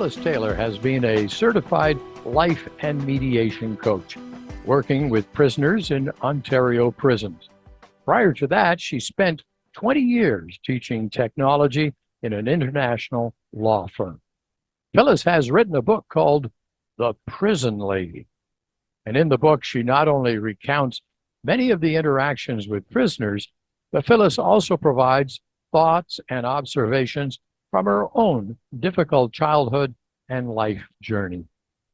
Phyllis Taylor has been a certified life and mediation coach, working with prisoners in Ontario prisons. Prior to that, she spent 20 years teaching technology in an international law firm. Phyllis has written a book called The Prison Lady. And in the book, she not only recounts many of the interactions with prisoners, but Phyllis also provides thoughts and observations from her own difficult childhood and life journey.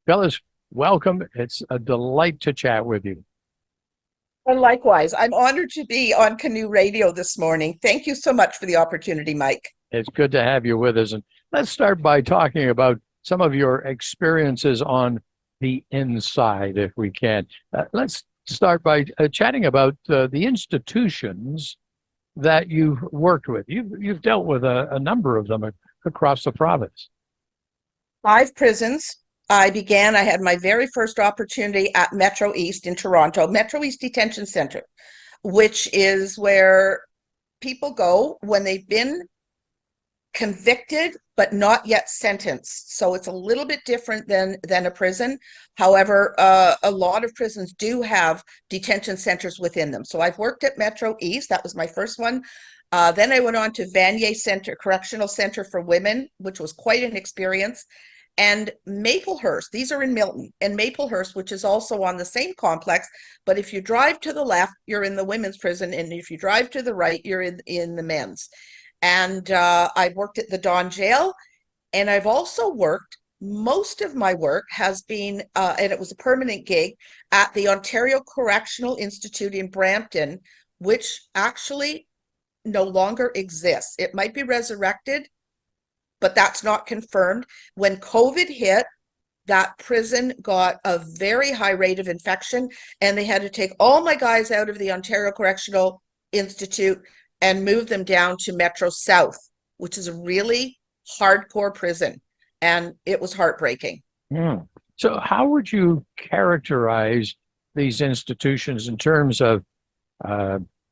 Phyllis, welcome. It's a delight to chat with you. And likewise, I'm honored to be on Canoe Radio this morning. Thank you so much for the opportunity, Mike. It's good to have you with us. And let's start by talking about some of your experiences on the inside, if we can. Let's start by chatting about the institutions that you've worked with. You've dealt with a number of them across the province. 5 prisons. I had my very first opportunity at Metro East in Toronto, Metro East Detention Center, which is where people go when they've been convicted but not yet sentenced. So it's a little bit different than a prison. However, a lot of prisons do have detention centers within them. So I've worked at Metro East. That was my first one. Then I went on to Vanier Center, Correctional Center for Women, which was quite an experience. And Maplehurst, these are in Milton, and Maplehurst, which is also on the same complex. But if you drive to the left, you're in the women's prison. And if you drive to the right, you're in the men's. And I've worked at the Don Jail, and I've also worked, most of my work has been, and it was a permanent gig, at the Ontario Correctional Institute in Brampton, which actually no longer exists. It might be resurrected, but that's not confirmed. When COVID hit, that prison got a very high rate of infection, and they had to take all my guys out of the Ontario Correctional Institute and move them down to Metro South, which is a really hardcore prison, and it was heartbreaking. So how would you characterize these institutions in terms of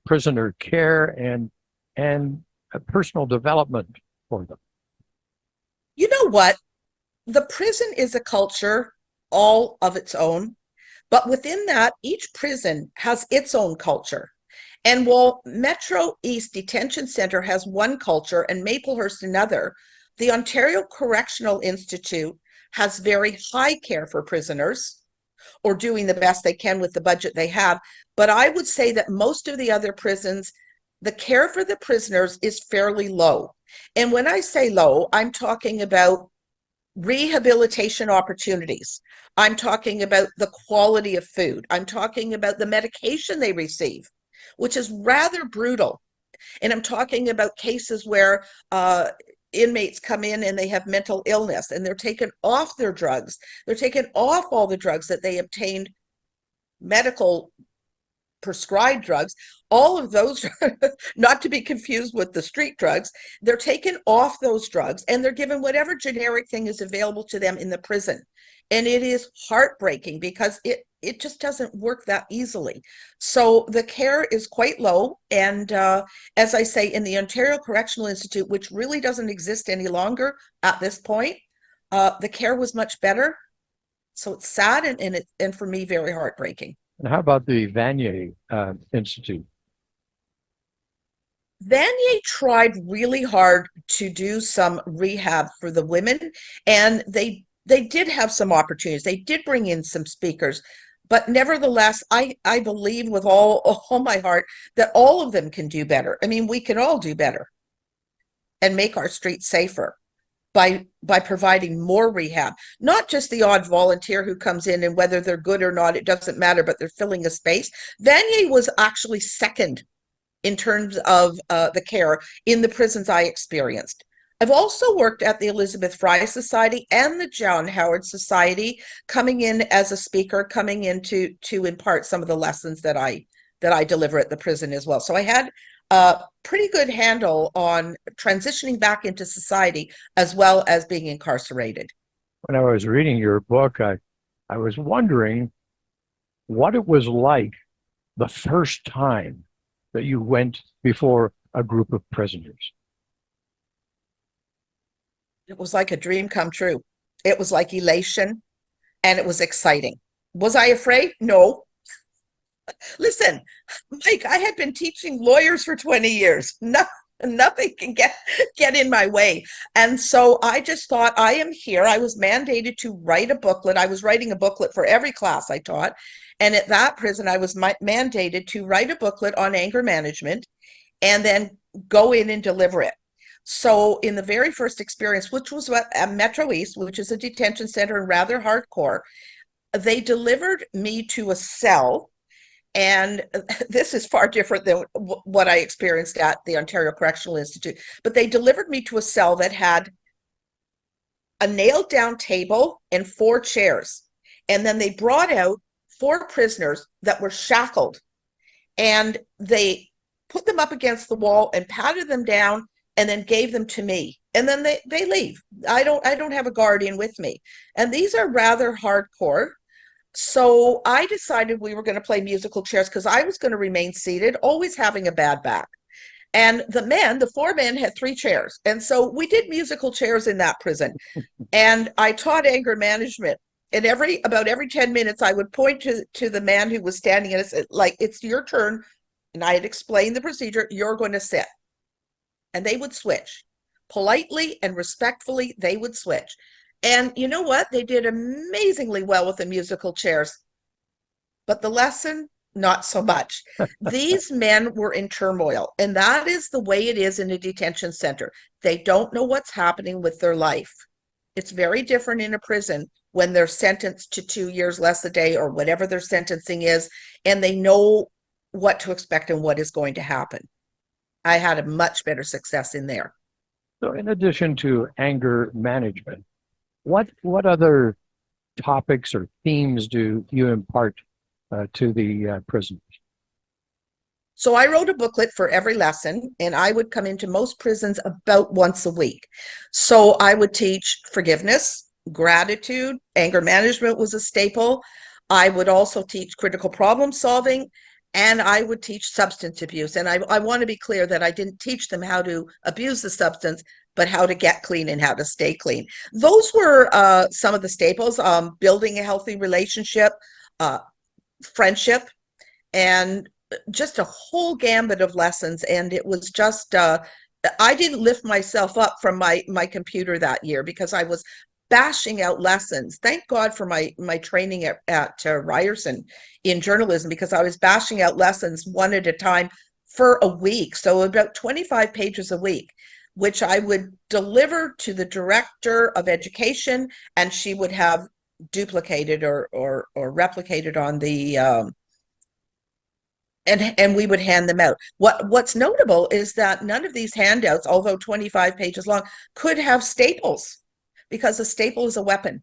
prisoner care and personal development for them? You know what? The prison is a culture all of its own, but within that, each prison has its own culture. And while Metro East Detention Center has one culture and Maplehurst another, the Ontario Correctional Institute has very high care for prisoners, or doing the best they can with the budget they have. But I would say that most of the other prisons, the care for the prisoners is fairly low. And when I say low, I'm talking about rehabilitation opportunities. I'm talking about the quality of food. I'm talking about the medication they receive, which is rather brutal. And I'm talking about cases where inmates come in and they have mental illness and they're taken off their drugs. They're taken off all the drugs that they obtained, medical prescribed drugs, all of those, not to be confused with the street drugs. They're taken off those drugs and they're given whatever generic thing is available to them in the prison. And it is heartbreaking because it just doesn't work that easily. So the care is quite low. And as I say, in the Ontario Correctional Institute, which really doesn't exist any longer at this point, the care was much better. So it's sad and for me, very heartbreaking. And how about the Vanier Institute? Vanier tried really hard to do some rehab for the women, and they did have some opportunities. They did bring in some speakers, but nevertheless, I believe with all my heart that all of them can do better. I mean, we can all do better and make our streets safer by providing more rehab, not just the odd volunteer who comes in, and whether they're good or not, it doesn't matter, but they're filling a space. Vanier was actually second in terms of the care in the prisons I experienced. I've also worked at the Elizabeth Fry Society and the John Howard Society, coming in as a speaker, coming in to impart some of the lessons that I deliver at the prison as well. So I had a pretty good handle on transitioning back into society as well as being incarcerated. When I was reading your book, I was wondering what it was like the first time that you went before a group of prisoners. It was like a dream come true. It was like elation, and it was exciting. Was I afraid? No. Listen, Mike, I had been teaching lawyers for 20 years. Nothing can get in my way. And so I just thought, I am here. I was mandated to write a booklet. I was writing a booklet for every class I taught. And at that prison, I was mandated to write a booklet on anger management and then go in and deliver it. So in the very first experience, which was at Metro East, which is a detention center and rather hardcore, they delivered me to a cell. And this is far different than what I experienced at the Ontario Correctional Institute. But they delivered me to a cell that had a nailed down table and 4 chairs. And then they brought out 4 prisoners that were shackled, and they put them up against the wall and patted them down and then gave them to me. And then they leave. I don't have a guardian with me. And these are rather hardcore. So I decided we were going to play musical chairs because I was going to remain seated, always having a bad back. And the 4 men had 3 chairs. And so we did musical chairs in that prison. And I taught anger management. And about every 10 minutes, I would point to the man who was standing and said, like, it's your turn. And I had explained the procedure. You're going to sit. And they would switch. Politely and respectfully, they would switch. And you know what? They did amazingly well with the musical chairs. But the lesson, not so much. These men were in turmoil, and that is the way it is in a detention center. They don't know what's happening with their life. It's very different in a prison when they're sentenced to 2 years less a day or whatever their sentencing is, and they know what to expect and what is going to happen. I had a much better success in there. So, in addition to anger management, what other topics or themes do you impart to the prisoners? So I wrote a booklet for every lesson, and I would come into most prisons about once a week. So I would teach forgiveness, gratitude, anger management was a staple. I would also teach critical problem solving, and I would teach substance abuse. And I want to be clear that I didn't teach them how to abuse the substance, but how to get clean and how to stay clean. Those were some of the staples, building a healthy relationship, uh, friendship, and just a whole gambit of lessons. And it was just I didn't lift myself up from my computer that year because I was bashing out lessons. Thank God for my training at Ryerson in journalism, because I was bashing out lessons one at a time for a week. So about 25 pages a week, which I would deliver to the director of education, and she would have duplicated or replicated on the and we would hand them out. What's notable is that none of these handouts, although 25 pages long, could have staples, because a staple is a weapon.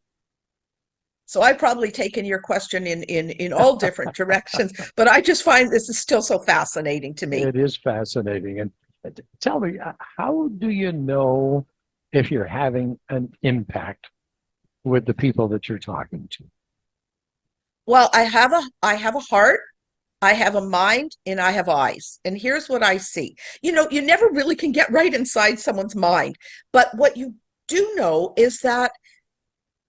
So I've probably taken your question in all different directions, but I just find this is still so fascinating to me. It is fascinating. And tell me, how do you know if you're having an impact with the people that you're talking to? Well, I have a heart, I have a mind, and I have eyes. And here's what I see. You never really can get right inside someone's mind, but what you do know is that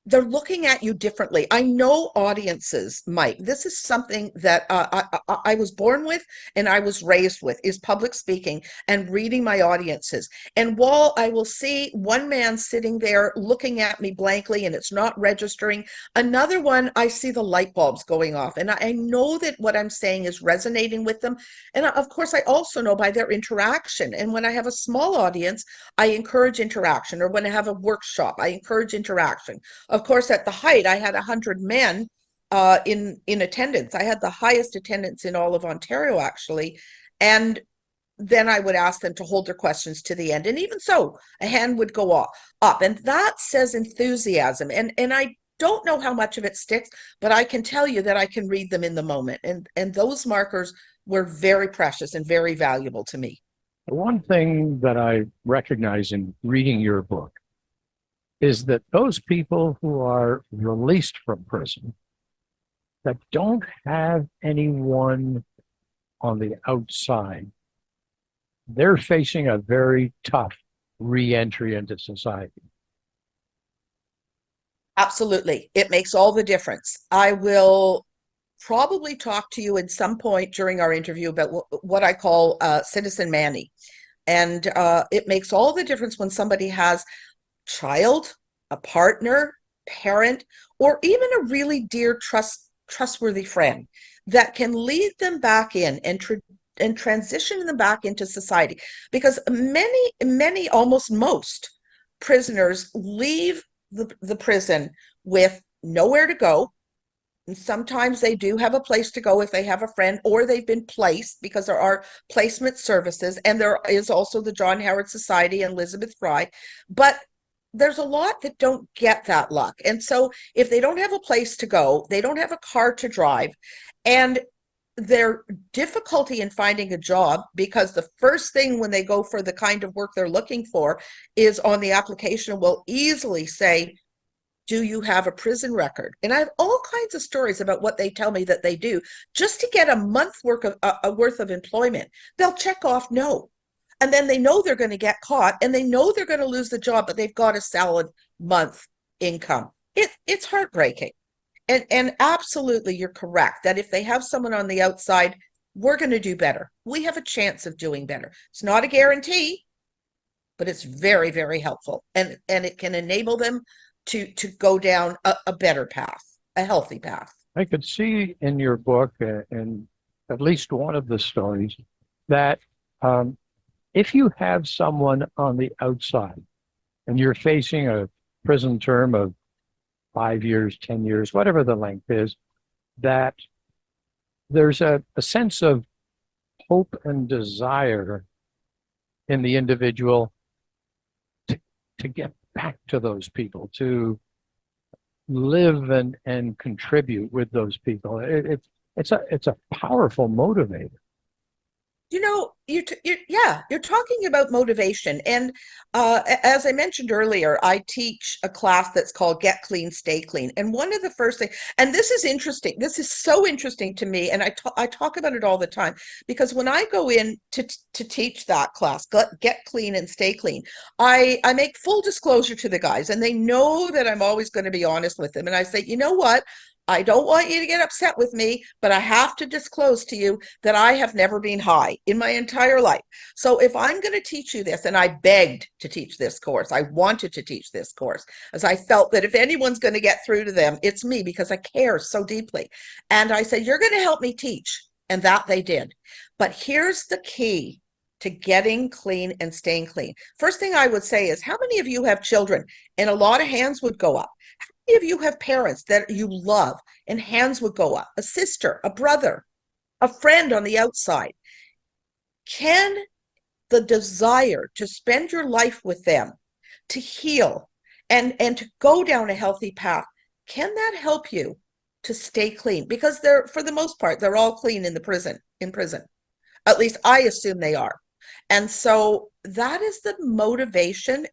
they're looking at you differently. I know audiences, Mike. This is something that I was born with and I was raised with, is public speaking and reading my audiences. And while I will see one man sitting there looking at me blankly and it's not registering, another one, I see the light bulbs going off. And I know that what I'm saying is resonating with them. And of course, I also know by their interaction. And when I have a small audience, I encourage interaction. Or when I have a workshop, I encourage interaction. Of course, at the height, I had 100 men in attendance. I had the highest attendance in all of Ontario, actually. And then I would ask them to hold their questions to the end. And even so, a hand would go up. And that says enthusiasm. And I don't know how much of it sticks, but I can tell you that I can read them in the moment. And those markers were very precious and very valuable to me. The one thing that I recognize in reading your book is that those people who are released from prison that don't have anyone on the outside, they're facing a very tough re-entry into society. Absolutely. It makes all the difference. I will probably talk to you at some point during our interview about what I call citizen Manny. And it makes all the difference when somebody has child, a partner, parent, or even a really dear trustworthy friend that can lead them back in and transition them back into society. Because many, almost most prisoners leave the prison with nowhere to go. And sometimes they do have a place to go if they have a friend, or they've been placed, because there are placement services, and there is also the John Howard Society and Elizabeth Fry. But there's a lot that don't get that luck. And so if they don't have a place to go, they don't have a car to drive, and their difficulty in finding a job, because the first thing when they go for the kind of work they're looking for is on the application will easily say, do you have a prison record? And I have all kinds of stories about what they tell me that they do just to get a month's worth of employment. They'll check off no. And then they know they're going to get caught, and they know they're going to lose the job, but they've got a solid month income. It's heartbreaking. And absolutely, you're correct that if they have someone on the outside, we're going to do better. We have a chance of doing better. It's not a guarantee, but it's very, very helpful. And it can enable them to go down a better path, a healthy path. I could see in your book, in at least one of the stories, that if you have someone on the outside and you're facing a prison term of 5 years, 10 years, whatever the length is, that there's a sense of hope and desire in the individual to get back to those people, to live and contribute with those people. It's a powerful motivator. You know, you're talking about motivation. And as I mentioned earlier, I teach a class that's called Get Clean, Stay Clean. And one of the first things, and this is interesting, this is so interesting to me, and I talk about it all the time, because when I go in to teach that class, Get Clean and Stay Clean, I make full disclosure to the guys, and they know that I'm always going to be honest with them. And I say, you know what? I don't want you to get upset with me, but I have to disclose to you that I have never been high in my entire life. So if I'm going to teach you this, and I begged to teach this course, I wanted to teach this course, as I felt that if anyone's going to get through to them, it's me, because I care so deeply. And I said, you're going to help me teach. And that they did. But here's the key to getting clean and staying clean. First thing I would say is, how many of you have children? And a lot of hands would go up. If you have parents that you love, and hands would go up, a sister, a brother, a friend on the outside, can the desire to spend your life with them, to heal and to go down a healthy path, can that help you to stay clean? Because they're, for the most part, they're all clean in prison. At least I assume they are. And so that is the motivation,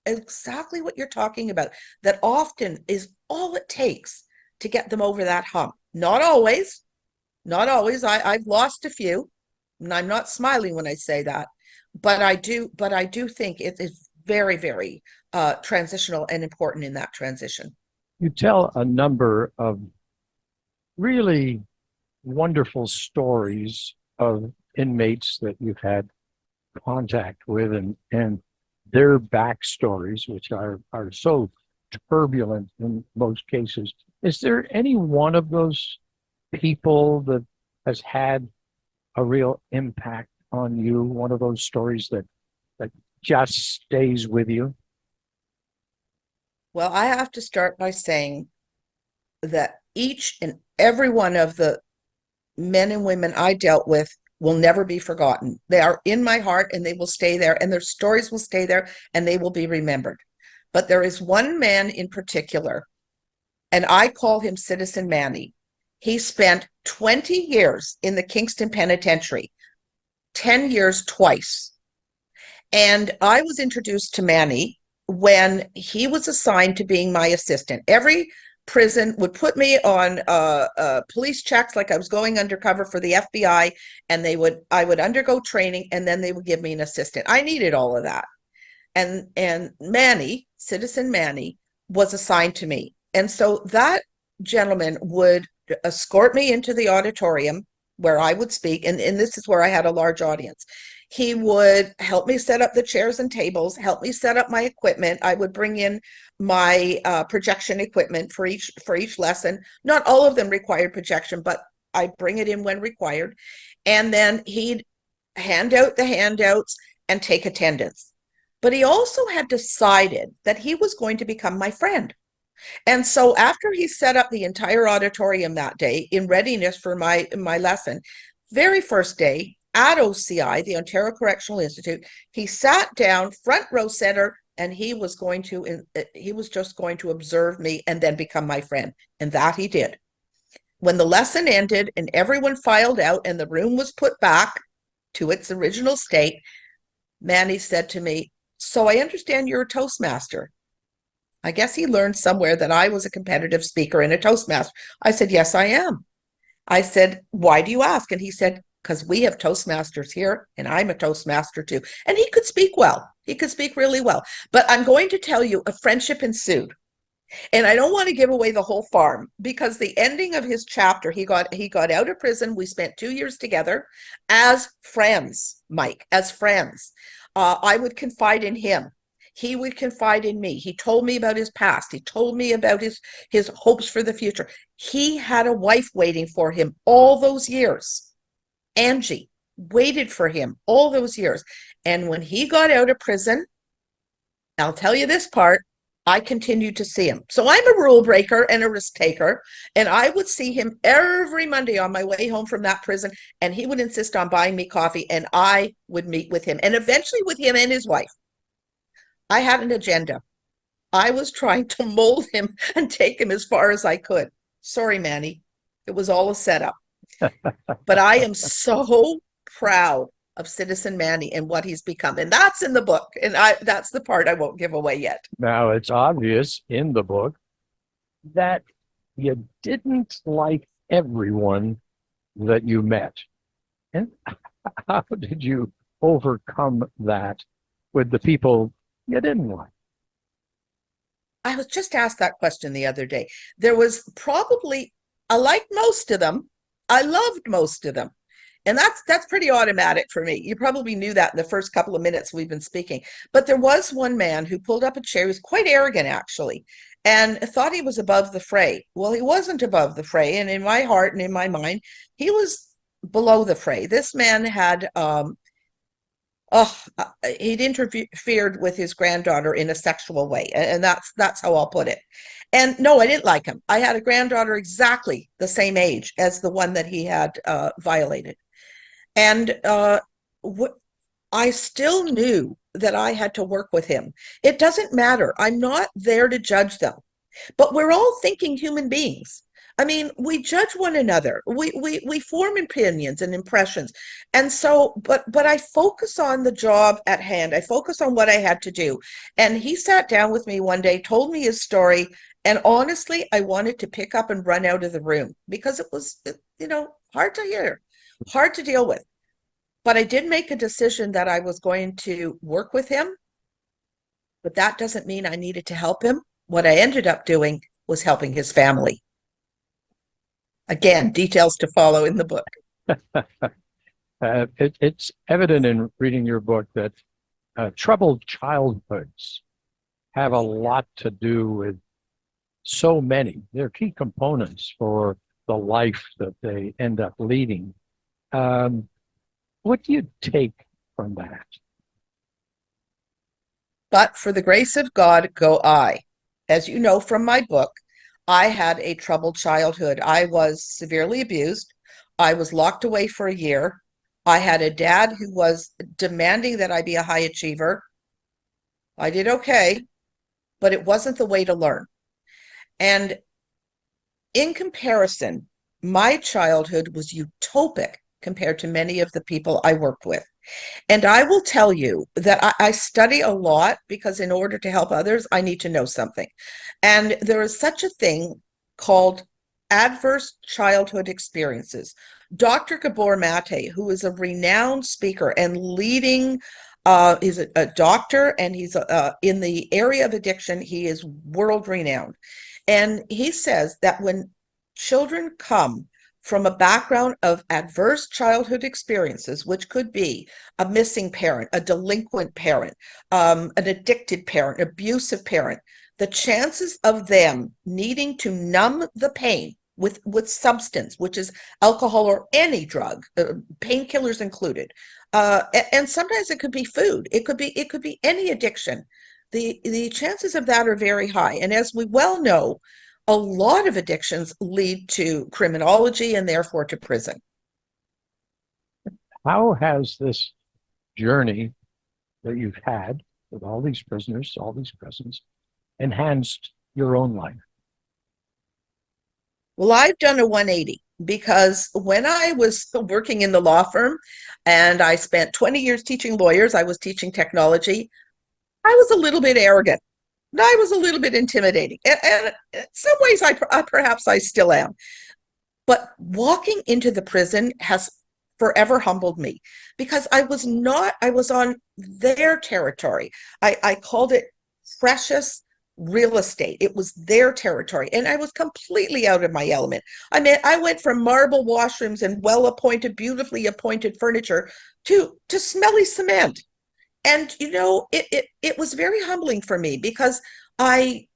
exactly what you're talking about, that often is all it takes to get them over that hump. Not always, not always. I've lost a few, and I'm not smiling when I say that, but I do think it is very, very transitional and important in that transition. You tell a number of really wonderful stories of inmates that you've had contact with, and their backstories, which are so turbulent in most cases. Is there any one of those people that has had a real impact on you? One of those stories that just stays with you? Well, I have to start by saying that each and every one of the men and women I dealt with will never be forgotten. They are in my heart, and they will stay there, and their stories will stay there, and they will be remembered. But there is one man in particular, and I call him Citizen Manny. He spent 20 years in the Kingston Penitentiary, 10 years twice. And I was introduced to Manny when he was assigned to being my assistant. Every prison would put me on police checks, like I was going undercover for the FBI, and I would undergo training, and then they would give me an assistant. I needed all of that. And Manny, Citizen Manny, was assigned to me. And so that gentleman would escort me into the auditorium where I would speak. And this is where I had a large audience. He would help me set up the chairs and tables, help me set up my equipment. I would bring in my projection equipment for each lesson. Not all of them required projection, but I bring it in when required. And then he'd hand out the handouts and take attendance. But he also had decided that he was going to become my friend. And so after he set up the entire auditorium that day in readiness for my lesson, very first day at OCI, the Ontario Correctional Institute, he sat down front row center, and he was just going to observe me and then become my friend. And that he did. When the lesson ended and everyone filed out and the room was put back to its original state, Manny said to me, "So I understand you're a Toastmaster." I guess he learned somewhere that I was a competitive speaker and a Toastmaster. I said, "Yes, I am." I said, "Why do you ask?" And he said, "Because we have Toastmasters here, and I'm a Toastmaster too." And he could speak well. He could speak really well. But I'm going to tell you, a friendship ensued. And I don't want to give away the whole farm, because the ending of his chapter, he got out of prison. We spent 2 years together as friends, Mike, as friends. I would confide in him. He would confide in me. He told me about his past. He told me about his hopes for the future. He had a wife waiting for him all those years. Angie waited for him all those years. And when he got out of prison, I'll tell you this part, I continued to see him. So I'm a rule breaker and a risk taker, and I would see him every Monday on my way home from that prison, and he would insist on buying me coffee, and I would meet with him, and eventually with him and his wife. I had an agenda. I was trying to mold him and take him as far as I could. Sorry, Manny. It was all a setup. But I am so proud of Citizen Manny and what he's become. And that's in the book. And that's the part I won't give away yet. Now, it's obvious in the book that you didn't like everyone that you met. And how did you overcome that with the people you didn't like? I was just asked that question the other day. There was probably, I liked most of them. I loved most of them. And that's pretty automatic for me. You probably knew that in the first couple of minutes we've been speaking. But there was one man who pulled up a chair. He was quite arrogant, actually, and thought he was above the fray. Well, he wasn't above the fray. And in my heart and in my mind, he was below the fray. This man had he'd interfered with his granddaughter in a sexual way, and that's how I'll put it. And no, I didn't like him. I had a granddaughter exactly the same age as the one that he had violated, and I still knew that I had to work with him. It doesn't matter. I'm not there to judge them, but we're all thinking human beings. I mean, we judge one another. We form opinions and impressions. And so, but I focus on the job at hand. I focus on what I had to do. And he sat down with me one day, told me his story, and honestly, I wanted to pick up and run out of the room because it was, hard to hear, hard to deal with. But I did make a decision that I was going to work with him, but that doesn't mean I needed to help him. What I ended up doing was helping his family. Again, details to follow in the book. It's evident in reading your book that troubled childhoods have a lot to do with so many. They're key components for the life that they end up leading. What do you take from that? But for the grace of God, go I. As you know from my book, I had a troubled childhood. I was severely abused. I was locked away for a year. I had a dad who was demanding that I be a high achiever. I did okay, but it wasn't the way to learn. And in comparison, my childhood was utopic compared to many of the people I worked with. And I will tell you that I study a lot because in order to help others, I need to know something. And there is such a thing called adverse childhood experiences. Dr. Gabor Mate, who is a renowned speaker and leading, he's a doctor, and he's in the area of addiction. He is world renowned. And he says that when children come from a background of adverse childhood experiences, which could be a missing parent, a delinquent parent, an addicted parent, abusive parent, the chances of them needing to numb the pain with substance, which is alcohol or any drug, painkillers included, and sometimes it could be food. It could be any addiction. The chances of that are very high. And as we well know, a lot of addictions lead to criminology and therefore to prison. How has this journey that you've had with all these prisoners, all these prisons, enhanced your own life? Well, I've done a 180 because when I was working in the law firm and I spent 20 years teaching lawyers, I was teaching technology. I was a little bit arrogant. I was a little bit intimidating. And in some ways, perhaps I still am. But walking into the prison has forever humbled me because I was on their territory. I called it precious real estate. It was their territory. And I was completely out of my element. I mean, I went from marble washrooms and well-appointed, beautifully appointed furniture to smelly cement. And it was very humbling for me because I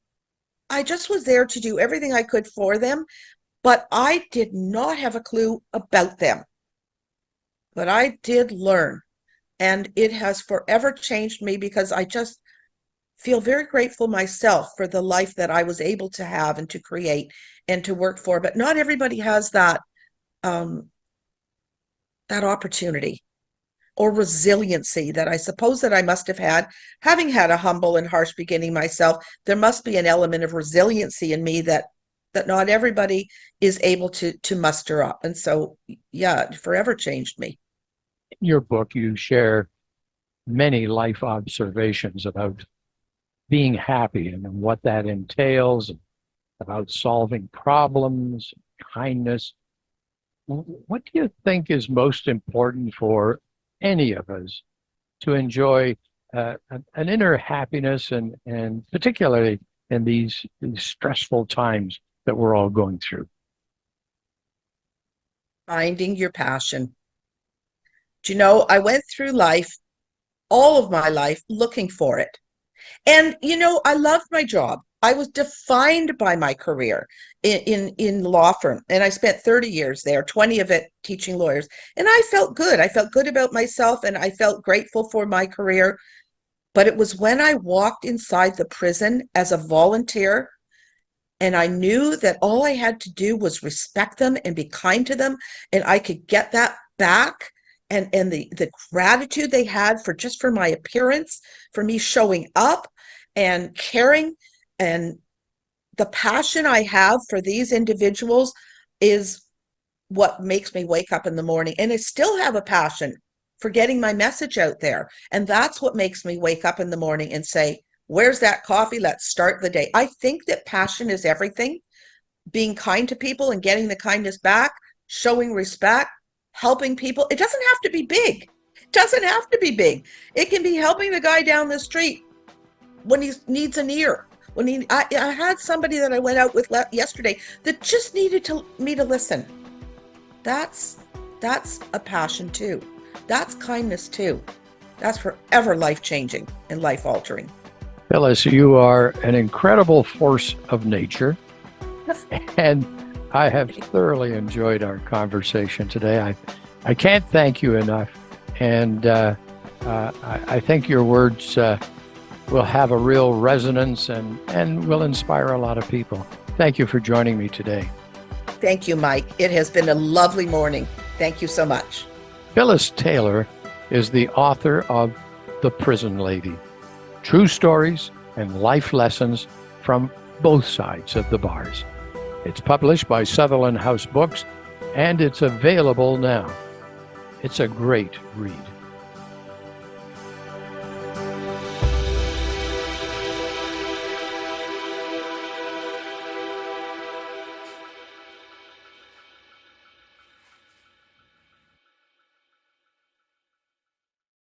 just was there to do everything I could for them, but I did not have a clue about them. But I did learn, and it has forever changed me because I just feel very grateful myself for the life that I was able to have and to create and to work for. But not everybody has that opportunity or resiliency that I suppose that I must have had. Having had a humble and harsh beginning myself, there must be an element of resiliency in me that not everybody is able to muster up. And so, yeah, it forever changed me. In your book, you share many life observations about being happy and what that entails, about solving problems, kindness. What do you think is most important for any of us to enjoy an inner happiness and particularly in these stressful times that we're all going through? Finding your passion. Do you know, I went through life, all of my life, looking for it. And, I loved my job. I was defined by my career in law firm. And I spent 30 years there, 20 of it teaching lawyers. And I felt good. I felt good about myself and I felt grateful for my career. But it was when I walked inside the prison as a volunteer and I knew that all I had to do was respect them and be kind to them, and I could get that back. And the gratitude they had for my appearance, for me showing up and caring, and the passion I have for these individuals is what makes me wake up in the morning. And I still have a passion for getting my message out there. And that's what makes me wake up in the morning and say, where's that coffee? Let's start the day. I think that passion is everything. Being kind to people and getting the kindness back, showing respect, helping people. It doesn't have to be big. It doesn't have to be big. It can be helping the guy down the street when he needs an ear. I had somebody that I went out with yesterday that just needed me to listen. That's a passion too. That's kindness too. That's forever life-changing and life-altering. Phyllis, you are an incredible force of nature, and I have thoroughly enjoyed our conversation today. I can't thank you enough, and I think your words will have a real resonance and will inspire a lot of people. Thank you for joining me today. Thank you, Mike. It has been a lovely morning. Thank you so much. Phyllis Taylor is the author of The Prison Lady, true stories and life lessons from both sides of the bars. It's published by Sutherland House Books, and it's available now. It's a great read.